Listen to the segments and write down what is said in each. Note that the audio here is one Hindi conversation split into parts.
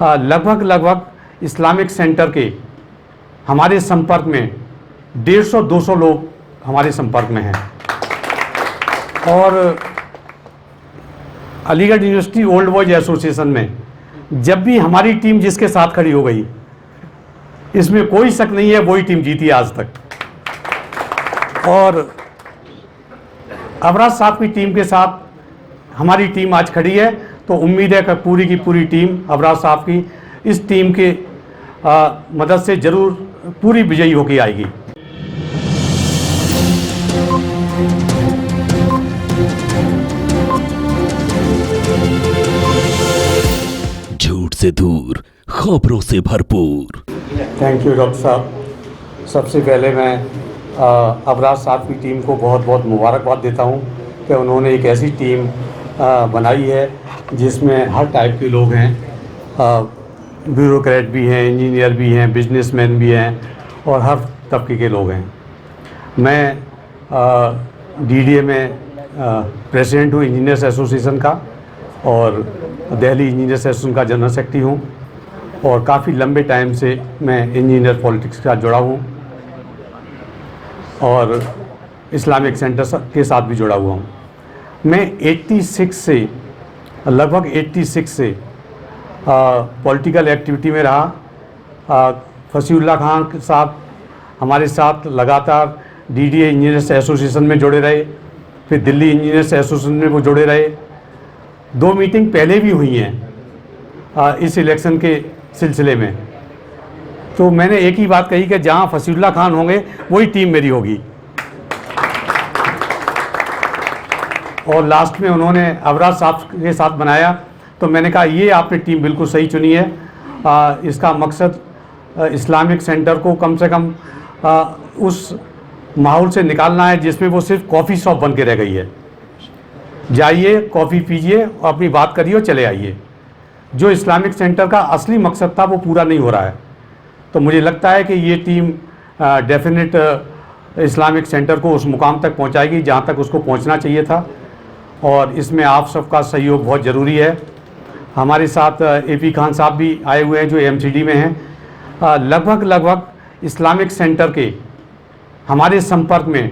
लगभग इस्लामिक सेंटर के हमारे संपर्क में 150-200 लोग हमारे संपर्क में हैं। और Aligarh university old boys association में जब भी हमारी टीम जिसके साथ खड़ी हो गई, इसमें कोई शक नहीं है वही टीम जीती आज तक। और अबराज साहब की टीम के साथ हमारी टीम आज खड़ी है, तो उम्मीद है कि पूरी की पूरी टीम अबराज साहब की इस टीम के मदद से ज़रूर पूरी विजयी होकर आएगी। झूठ से दूर, खबरों से भरपूर। थैंक यू डॉक्टर साहब। सबसे पहले मैं अबराज साहब की टीम को बहुत बहुत मुबारकबाद देता हूं कि उन्होंने एक ऐसी टीम बनाई है जिसमें हर टाइप के लोग हैं, ब्यूरोक्रेट भी हैं, इंजीनियर भी हैं, बिजनेसमैन भी हैं और हर तबके के लोग हैं। मैं डीडीए में प्रेसिडेंट हूँ इंजीनियर्स एसोसिएशन का और दिल्ली इंजीनियर्स एसोसिएशन का जनरल सेक्रेटरी हूँ और काफ़ी लंबे टाइम से मैं इंजीनियर पॉलिटिक्स के साथ जुड़ा हूँ और इस्लामिक सेंटर के साथ भी जुड़ा हुआ हूँ। मैं 86 से लगभग 86 से पॉलिटिकल एक्टिविटी में रहा। फसीउल्लाह खान साहब हमारे साथ लगातार डीडीए इंजीनियर्स एसोसिएशन में जुड़े रहे, फिर दिल्ली इंजीनियर्स एसोसिएशन में वो जुड़े रहे। 2 मीटिंग पहले भी हुई हैं इस इलेक्शन के सिलसिले में। तो मैंने एक ही बात कही कि जहां फसीउल्लाह खान होंगे वही टीम मेरी होगी। और लास्ट में उन्होंने अबराज साहब के साथ बनाया, तो मैंने कहा ये आपने टीम बिल्कुल सही चुनी है। इसका मकसद इस्लामिक सेंटर को कम से कम उस माहौल से निकालना है जिसमें वो सिर्फ कॉफ़ी शॉप बन के रह गई है। जाइए, कॉफ़ी पीजिए, अपनी बात करिए और चले आइए। जो इस्लामिक सेंटर का असली मकसद था वो पूरा नहीं हो रहा है। तो मुझे लगता है कि ये टीम डेफिनेट इस्लामिक सेंटर को उस मुकाम तक पहुंचाएगी जहां तक उसको पहुंचना चाहिए था। और इसमें आप सबका सहयोग बहुत ज़रूरी है। हमारे साथ एपी खान साहब भी आए हुए हैं जो एमसीडी में हैं। लगभग इस्लामिक सेंटर के हमारे संपर्क में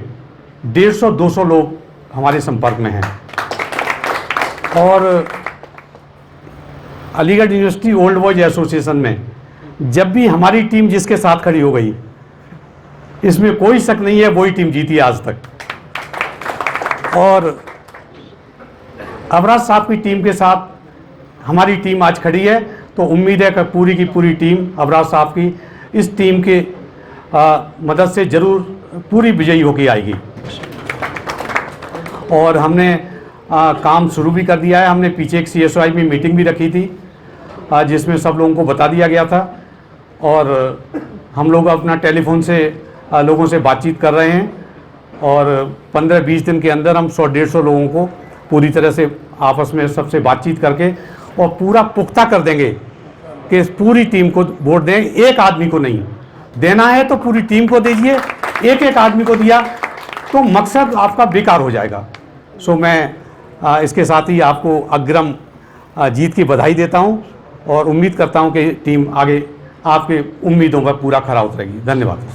150-200 लोग हमारे संपर्क में हैं। और Aligarh university old boys association में जब भी हमारी टीम जिसके साथ खड़ी हो गई, इसमें कोई शक नहीं है वही टीम जीती आज तक। और अबराज साहब की टीम के साथ हमारी टीम आज खड़ी है, तो उम्मीद है कि पूरी की पूरी टीम अबराज साहब की इस टीम के मदद से ज़रूर पूरी विजयी होकर आएगी। और हमने काम शुरू भी कर दिया है। हमने पीछे एक CSOI में मीटिंग भी रखी थी जिसमें सब लोगों को बता दिया गया था और हम लोग अपना टेलीफोन से लोगों से बातचीत कर रहे हैं और 15-20 दिन के अंदर हम 100-150 लोगों को पूरी तरह से आपस में सबसे बातचीत करके और पूरा पुख्ता कर देंगे कि पूरी टीम को वोट दें। एक आदमी को नहीं देना है तो पूरी टीम को दीजिए। एक आदमी को दिया तो मकसद आपका बेकार हो जाएगा। सो मैं इसके साथ ही आपको अग्रिम जीत की बधाई देता हूं और उम्मीद करता हूं कि टीम आगे आपके उम्मीदों पर पूरा खरा उतरेगी। धन्यवाद।